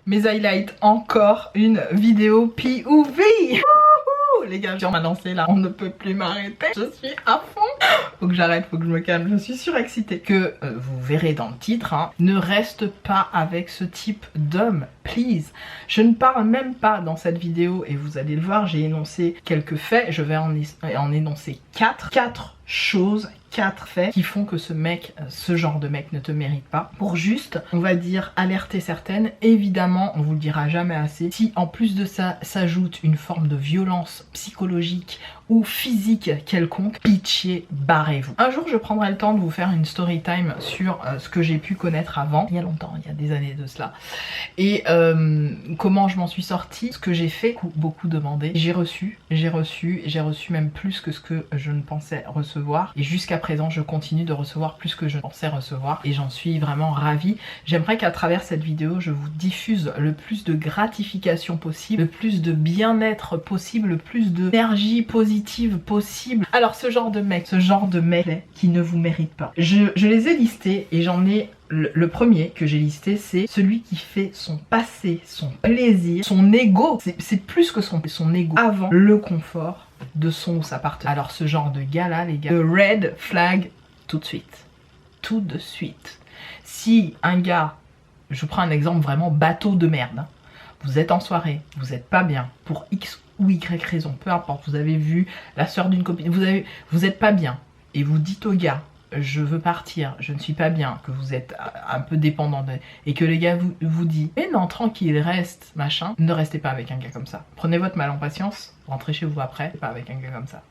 mes highlights, encore une vidéo POV. Les gars, on m'a lancé là, on ne peut plus m'arrêter. Je suis à fond. Faut que j'arrête, faut que je me calme. Je suis surexcitée. Que vous verrez dans le titre, hein, ne reste pas avec ce type d'homme, please. Je ne parle même pas dans cette vidéo et vous allez le voir, j'ai énoncé quelques faits. Je vais en énoncer 4. 4 choses, 4 faits qui font que ce mec, ce genre de mec ne te mérite pas. Pour juste, on va dire, alerter certaines. Évidemment, on vous le dira jamais assez. Si en plus de ça s'ajoute une forme de violence psychologique ou physique quelconque, pitié, barrez-vous. Un jour, je prendrai le temps de vous faire une story time sur ce que j'ai pu connaître avant, il y a longtemps, il y a des années de cela. Et comment je m'en suis sortie, ce que j'ai fait, beaucoup demandé. J'ai reçu même plus que ce que je ne pensais recevoir. Et jusqu'à présent, je continue de recevoir plus que je pensais recevoir. Et j'en suis vraiment ravie. J'aimerais qu'à travers cette vidéo, je vous diffuse le plus de gratification possible, le plus de bien-être possible, le plus d'énergie positive possible. Alors ce genre de mec qui ne vous mérite pas. Je les ai listés et j'en ai... Le premier que j'ai listé, c'est celui qui fait son passé, son plaisir, son ego. C'est plus que son ego avant le confort de son ou sa partenaire. Alors ce genre de gars là, les gars, le red flag tout de suite. Tout de suite. Si un gars, je prends un exemple vraiment bateau de merde, hein, vous êtes en soirée, vous êtes pas bien, pour X ou Y raison, peu importe, vous avez vu la soeur d'une copine, vous êtes pas bien, et vous dites au gars, je veux partir, je ne suis pas bien, que vous êtes un peu dépendant de... et que les gars vous dit mais non tranquille reste machin, ne restez pas avec un gars comme ça. Prenez votre mal en patience, rentrez chez vous après, pas avec un gars comme ça.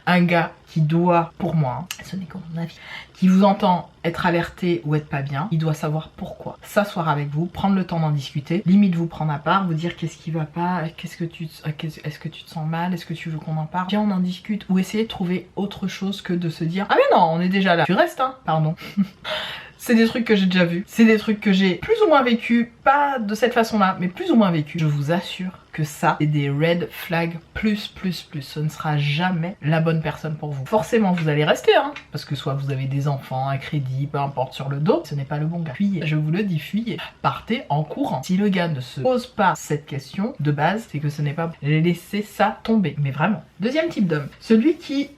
Un gars qui doit, pour moi, ce n'est que mon avis, qui vous entend être alerté ou être pas bien, il doit savoir pourquoi. S'asseoir avec vous, prendre le temps d'en discuter, limite vous prendre à part, vous dire qu'est-ce qui va pas, est-ce que tu te sens mal, est-ce que tu veux qu'on en parle, viens on en discute, ou essayer de trouver autre chose que de se dire ah mais non on est déjà là, tu restes hein, pardon. C'est des trucs que j'ai déjà vus, c'est des trucs que j'ai plus ou moins vécu, pas de cette façon-là, mais plus ou moins vécu. Je vous assure que ça, c'est des red flags plus. Ce ne sera jamais la bonne personne pour vous. Forcément, vous allez rester, hein, parce que soit vous avez des enfants, un crédit, peu importe sur le dos, ce n'est pas le bon gars. Fuyez, je vous le dis, fuyez. Partez en courant. Si le gars ne se pose pas cette question de base, c'est que ce n'est pas... Laissez ça tomber, mais vraiment. Deuxième type d'homme, celui qui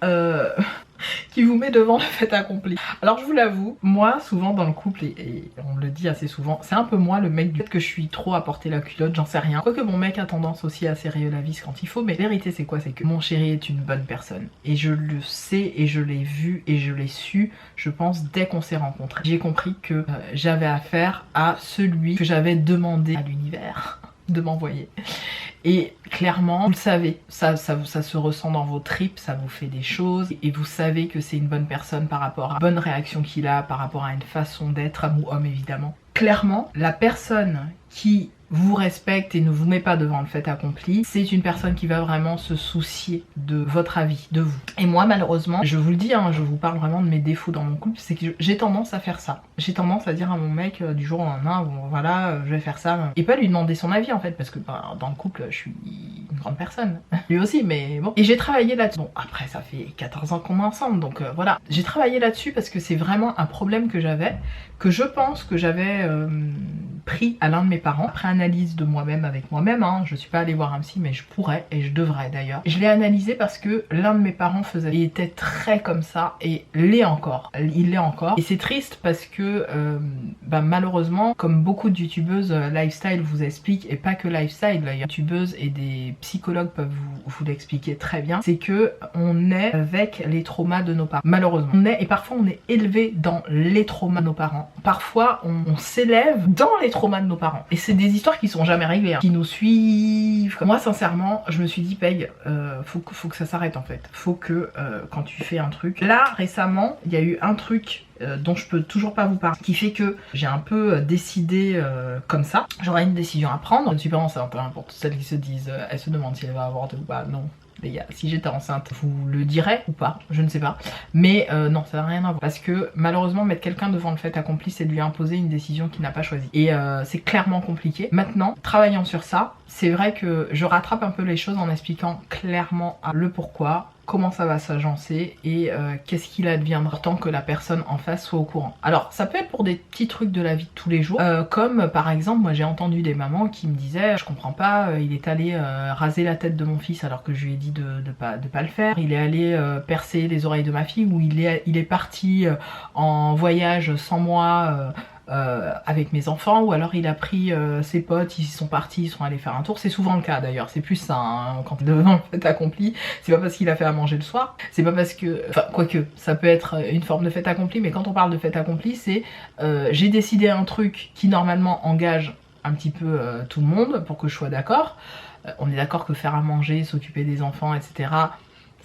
vous met devant le fait accompli. Alors je vous l'avoue, moi souvent dans le couple, et on le dit assez souvent, c'est un peu moi le mec du fait que je suis trop à porter la culotte, j'en sais rien. Quoique mon mec a tendance aussi à serrer la vis quand il faut, mais la vérité c'est quoi? C'est que mon chéri est une bonne personne. Et je le sais, et je l'ai vu, et je l'ai su, je pense, dès qu'on s'est rencontrés. J'ai compris que j'avais affaire à celui que j'avais demandé à l'univers de m'envoyer. Et clairement, vous le savez, ça se ressent dans vos tripes, ça vous fait des choses et vous savez que c'est une bonne personne par rapport à la bonne réaction qu'il a, par rapport à une façon d'être, homme ou homme évidemment. Clairement, la personne qui vous respecte et ne vous met pas devant le fait accompli, c'est une personne qui va vraiment se soucier de votre avis, de vous. Et moi malheureusement, je vous le dis, hein, je vous parle vraiment de mes défauts dans mon couple, c'est que j'ai tendance à faire ça. J'ai tendance à dire à mon mec du jour au lendemain, bon, voilà, je vais faire ça, et pas lui demander son avis en fait, parce que bah, dans le couple, je suis une grande personne. Lui aussi, mais bon. Et j'ai travaillé là-dessus. Bon, après ça fait 14 ans qu'on est ensemble, donc voilà. J'ai travaillé là-dessus parce que c'est vraiment un problème que j'avais, que je pense que j'avais pris à l'un de mes parents, après analyse de moi-même avec moi-même, hein. Je suis pas allée voir un psy mais je pourrais et je devrais d'ailleurs. Je l'ai analysé parce que l'un de mes parents faisait, il était très comme ça et l'est encore, il l'est encore. Et c'est triste parce que bah, malheureusement, comme beaucoup de youtubeuses lifestyle vous expliquent, et pas que lifestyle, les youtubeuses et des psychologues peuvent vous l'expliquer très bien, c'est que on est avec les traumas de nos parents. Malheureusement, on est, et parfois on est élevé dans les traumas de nos parents. Parfois on s'élève dans les traumas de nos parents. Et c'est des histoires qui sont jamais réglées, hein, qui nous suivent. Moi sincèrement, je me suis dit Peg, faut que ça s'arrête en fait. Faut que quand tu fais un truc... Là récemment, il y a eu un truc dont je peux toujours pas vous parler, qui fait que j'ai un peu décidé comme ça. J'aurai une décision à prendre. Je ne suis pas enceinte, hein, pour toutes celles qui se disent, elles se demandent si elle va avorter ou pas. Non. Les gars, si j'étais enceinte, vous le direz ou pas, je ne sais pas. Mais non, ça n'a rien à voir. Parce que malheureusement, mettre quelqu'un devant le fait accompli, c'est de lui imposer une décision qu'il n'a pas choisie. Et c'est clairement compliqué. Maintenant, travaillant sur ça, c'est vrai que je rattrape un peu les choses en expliquant clairement le pourquoi, comment ça va s'agencer et qu'est-ce qu'il adviendra tant que la personne en face soit au courant. Alors ça peut être pour des petits trucs de la vie de tous les jours, comme par exemple moi j'ai entendu des mamans qui me disaient je comprends pas, il est allé raser la tête de mon fils alors que je lui ai dit de pas le faire, il est allé percer les oreilles de ma fille, ou il est parti en voyage sans moi avec mes enfants, ou alors il a pris ses potes, ils sont partis, ils sont allés faire un tour. C'est souvent le cas d'ailleurs, c'est plus ça hein, quand t'es devant le fait accompli. C'est pas parce qu'il a fait à manger le soir, c'est pas parce que, enfin quoique ça peut être une forme de fait accompli, mais quand on parle de fait accompli c'est j'ai décidé un truc qui normalement engage un petit peu tout le monde pour que je sois d'accord. On est d'accord que faire à manger, s'occuper des enfants, etc.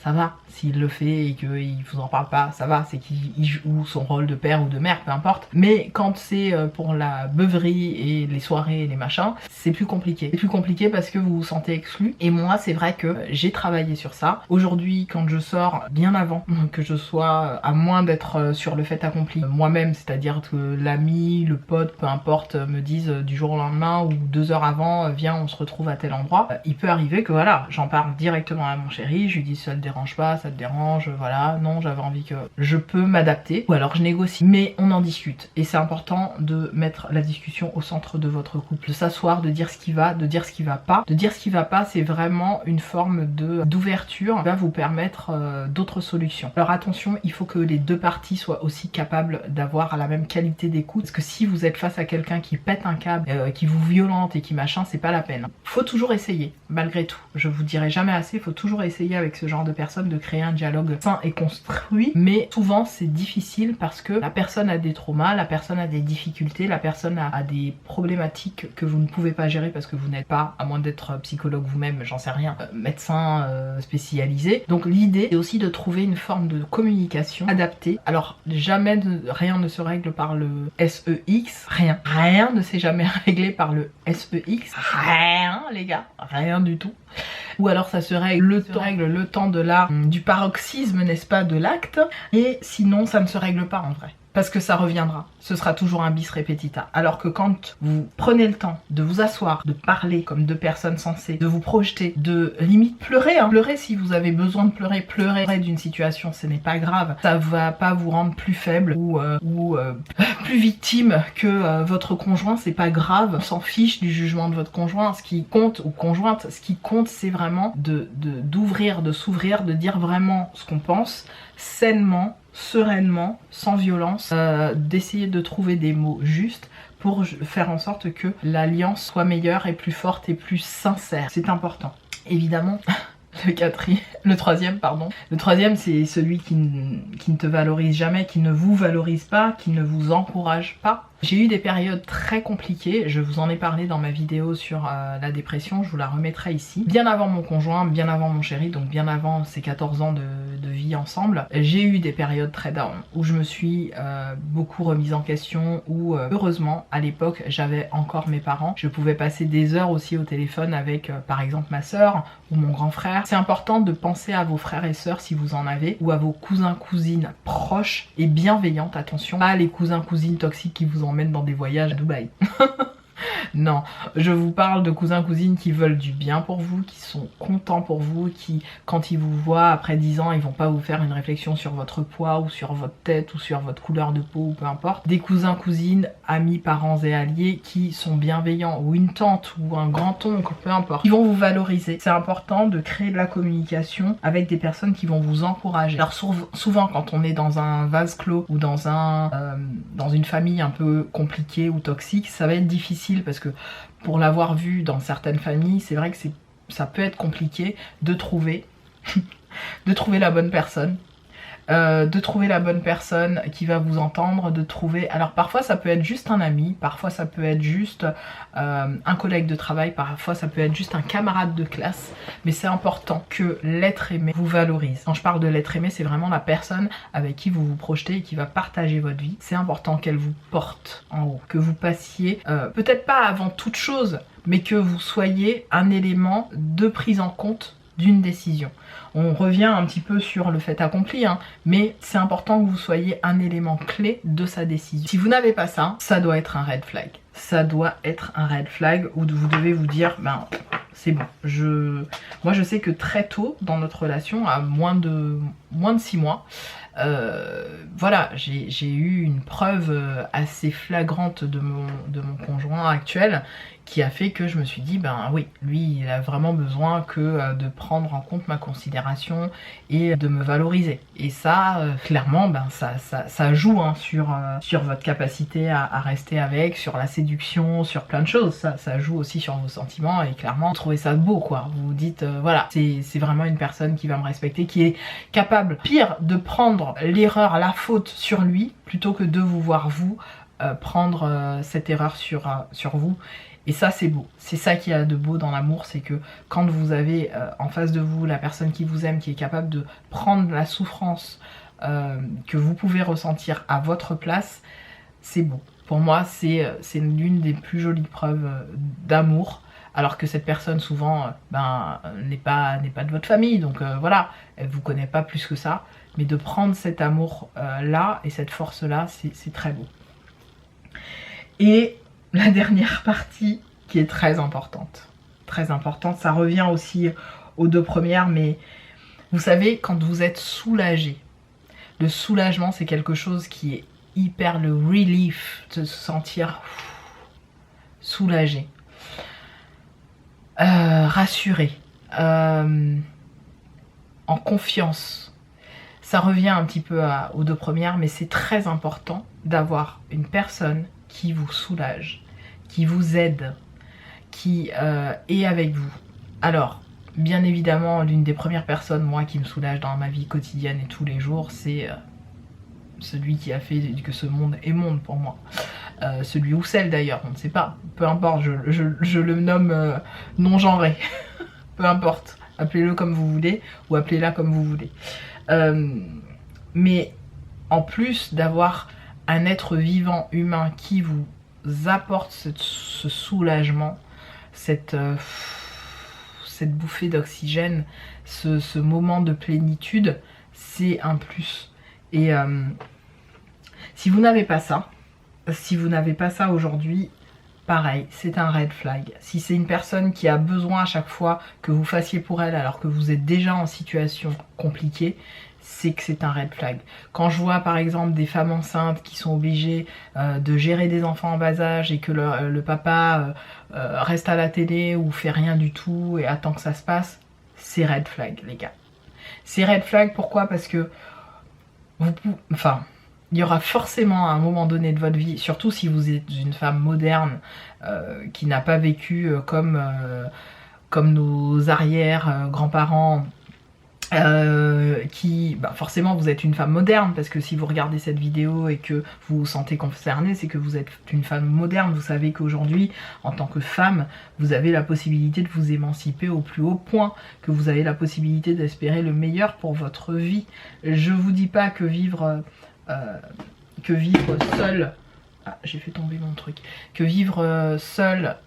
ça va, s'il le fait et qu'il vous en parle pas, ça va, c'est qu'il joue son rôle de père ou de mère, peu importe. Mais quand c'est pour la beuverie et les soirées et les machins, c'est plus compliqué. C'est plus compliqué parce que vous vous sentez exclu. Et moi, c'est vrai que j'ai travaillé sur ça. Aujourd'hui, quand je sors, bien avant que je sois, à moins d'être sur le fait accompli moi-même, c'est-à-dire que l'ami, le pote, peu importe, me disent du jour au lendemain ou 2 heures avant, viens, on se retrouve à tel endroit. Il peut arriver que voilà, j'en parle directement à mon chéri, je lui dis ça te dérange pas, ça te dérange, voilà, non, j'avais envie que je peux m'adapter, ou alors je négocie, mais on en discute. Et c'est important de mettre la discussion au centre de votre couple, de s'asseoir, de dire ce qui va, de dire ce qui va pas. De dire ce qui va pas, c'est vraiment une forme d'ouverture qui va vous permettre d'autres solutions. Alors attention, il faut que les deux parties soient aussi capables d'avoir la même qualité d'écoute, parce que si vous êtes face à quelqu'un qui pète un câble, qui vous violente et qui machin, c'est pas la peine. Faut toujours essayer, malgré tout. Je vous dirai jamais assez, faut toujours essayer avec ce genre de personnes de créer un dialogue sain et construit, mais souvent c'est difficile parce que la personne a des traumas, la personne a des difficultés, la personne a des problématiques que vous ne pouvez pas gérer parce que vous n'êtes pas, à moins d'être psychologue vous-même, j'en sais rien, médecin spécialisé. Donc l'idée est aussi de trouver une forme de communication adaptée. Alors jamais rien ne se règle par le SEX, rien ne s'est jamais réglé par le SEX, rien les gars, rien du tout. Ou alors ça se règle le temps de du paroxysme, n'est-ce pas, de l'acte, et sinon ça ne se règle pas en vrai. Parce que ça reviendra, ce sera toujours un bis repetita. Alors que quand vous prenez le temps de vous asseoir, de parler comme deux personnes sensées, de vous projeter, de limite pleurer, hein. Pleurer si vous avez besoin de pleurer, pleurer d'une situation, ce n'est pas grave. Ça va pas vous rendre plus faible ou plus victime que votre conjoint, c'est pas grave. On s'en fiche du jugement de votre conjoint. Ce qui compte, ou conjointe, ce qui compte c'est vraiment d'ouvrir, de s'ouvrir, de dire vraiment ce qu'on pense, sainement, sereinement, sans violence, d'essayer de trouver des mots justes pour faire en sorte que l'alliance soit meilleure et plus forte et plus sincère. C'est important. Évidemment, le troisième c'est celui qui ne te valorise jamais, qui ne vous valorise pas, qui ne vous encourage pas. J'ai eu des périodes très compliquées, je vous en ai parlé dans ma vidéo sur la dépression, je vous la remettrai ici. Bien avant mon conjoint, bien avant mon chéri, donc bien avant ces 14 ans de vie ensemble, j'ai eu des périodes très down, où je me suis beaucoup remise en question, où heureusement à l'époque j'avais encore mes parents. Je pouvais passer des heures aussi au téléphone avec par exemple ma soeur ou mon grand frère. C'est important de penser à vos frères et sœurs si vous en avez, ou à vos cousins cousines proches et bienveillantes, attention, pas les cousins cousines toxiques qui vous emmènent dans des voyages à Dubaï. Non, je vous parle de cousins cousines qui veulent du bien pour vous, qui sont contents pour vous, qui quand ils vous voient après 10 ans, ils vont pas vous faire une réflexion sur votre poids ou sur votre tête ou sur votre couleur de peau ou peu importe. Des cousins cousines, amis, parents et alliés qui sont bienveillants, ou une tante ou un grand-oncle, peu importe. Ils vont vous valoriser. C'est important de créer de la communication avec des personnes qui vont vous encourager. Alors souvent quand on est dans un vase clos ou dans une famille un peu compliquée ou toxique, ça va être difficile parce que pour l'avoir vu dans certaines familles, c'est vrai que ça peut être compliqué de trouver la bonne personne. De trouver la bonne personne qui va vous entendre, de trouver... Alors parfois ça peut être juste un ami, parfois ça peut être juste un collègue de travail, parfois ça peut être juste un camarade de classe, mais c'est important que l'être aimé vous valorise. Quand je parle de l'être aimé, c'est vraiment la personne avec qui vous vous projetez et qui va partager votre vie. C'est important qu'elle vous porte en haut, que vous passiez, peut-être pas avant toute chose, mais que vous soyez un élément de prise en compte d'une décision. On revient un petit peu sur le fait accompli, hein, mais c'est important que vous soyez un élément clé de sa décision. Si vous n'avez pas ça, ça doit être un red flag. Ça doit être un red flag où vous devez vous dire, ben c'est bon. Moi je sais que très tôt dans notre relation, à moins de 6 mois, voilà, j'ai eu une preuve assez flagrante de mon conjoint actuel qui a fait que je me suis dit, ben oui, lui il a vraiment besoin que de prendre en compte ma considération et de me valoriser. Et ça, clairement, ben ça joue hein, sur votre capacité à rester avec, sur la séduction, sur plein de choses. Ça joue aussi sur vos sentiments et clairement, vous trouvez ça beau quoi. Vous vous dites, voilà, c'est vraiment une personne qui va me respecter, qui est capable, pire, de prendre l'erreur, la faute sur lui, plutôt que de vous voir vous prendre cette erreur sur vous. Et ça c'est beau, c'est ça qu'il y a de beau dans l'amour, c'est que quand vous avez en face de vous la personne qui vous aime, qui est capable de prendre la souffrance que vous pouvez ressentir à votre place, c'est beau. Pour moi c'est l'une des plus jolies preuves d'amour, alors que cette personne souvent n'est pas de votre famille, donc voilà, elle vous connaît pas plus que ça, mais de prendre cet amour là et cette force là, c'est très beau. Et la dernière partie qui est très importante, ça revient aussi aux deux premières, mais vous savez, quand vous êtes soulagé, le soulagement c'est quelque chose qui est hyper, le relief, de se sentir soulagé, rassuré, en confiance. Ça revient un petit peu aux deux premières, mais c'est très important d'avoir une personne qui vous soulage, qui vous aide, qui est avec vous. Alors, bien évidemment, l'une des premières personnes, moi, qui me soulage dans ma vie quotidienne et tous les jours, c'est celui qui a fait que ce monde est monde pour moi. Celui ou celle d'ailleurs, on ne sait pas. Peu importe, je le nomme non-genré. Peu importe, appelez-le comme vous voulez ou appelez-la comme vous voulez. Mais en plus d'avoir un être vivant humain qui vous apporte ce soulagement, cette bouffée d'oxygène, ce moment de plénitude, c'est un plus. Et si vous n'avez pas ça, aujourd'hui, pareil, c'est un red flag. Si c'est une personne qui a besoin à chaque fois que vous fassiez pour elle alors que vous êtes déjà en situation compliquée, c'est que c'est un red flag. Quand je vois par exemple des femmes enceintes qui sont obligées de gérer des enfants en bas âge et que le papa reste à la télé ou fait rien du tout et attend que ça se passe, c'est red flag les gars. C'est red flag, pourquoi? Parce que il y aura forcément à un moment donné de votre vie, surtout si vous êtes une femme moderne qui n'a pas vécu comme nos arrière-grands-parents, forcément vous êtes une femme moderne, parce que si vous regardez cette vidéo et que vous vous sentez concerné, c'est que vous êtes une femme moderne. Vous savez qu'aujourd'hui, en tant que femme, vous avez la possibilité de vous émanciper au plus haut point, que vous avez la possibilité d'espérer le meilleur pour votre vie. Je vous dis pas que vivre seule, j'ai fait tomber mon truc, que vivre seule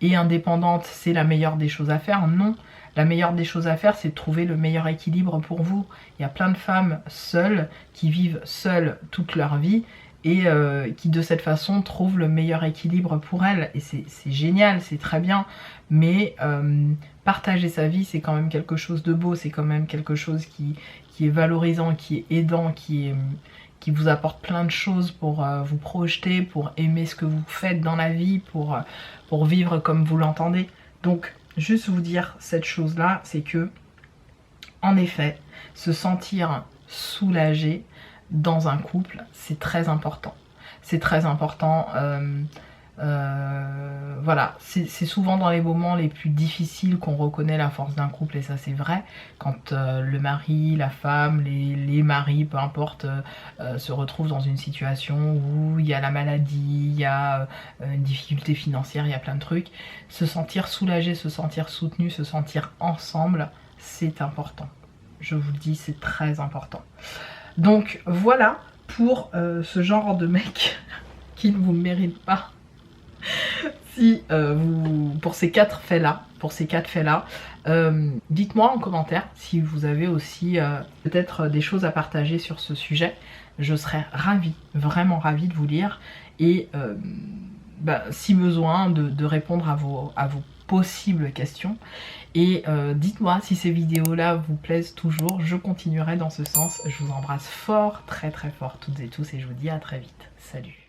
et indépendante c'est la meilleure des choses à faire, non. La meilleure des choses à faire, c'est de trouver le meilleur équilibre pour vous. Il y a plein de femmes seules qui vivent seules toute leur vie et qui de cette façon trouvent le meilleur équilibre pour elles. Et c'est génial, c'est très bien, mais partager sa vie, c'est quand même quelque chose de beau, c'est quand même quelque chose qui est valorisant, qui est aidant, qui vous apporte plein de choses pour vous projeter, pour aimer ce que vous faites dans la vie, pour vivre comme vous l'entendez. Donc, juste vous dire cette chose-là, c'est que, en effet, se sentir soulagé dans un couple, c'est très important. C'est très important. Voilà, c'est souvent dans les moments les plus difficiles qu'on reconnaît la force d'un couple, et ça c'est vrai. Quand le mari, la femme, les maris, peu importe, se retrouvent dans une situation où il y a la maladie, il y a une difficulté financière, il y a plein de trucs. Se sentir soulagé, se sentir soutenu, se sentir ensemble, c'est important. Je vous le dis, c'est très important. Donc voilà pour ce genre de mec qui ne vous mérite pas. Si pour ces quatre faits là, dites-moi en commentaire si vous avez aussi peut-être des choses à partager sur ce sujet. Je serais ravie, vraiment ravie de vous lire et si besoin de répondre à vos possibles questions. Et dites-moi si ces vidéos là vous plaisent toujours, je continuerai dans ce sens. Je vous embrasse fort, très très fort toutes et tous et je vous dis à très vite. Salut!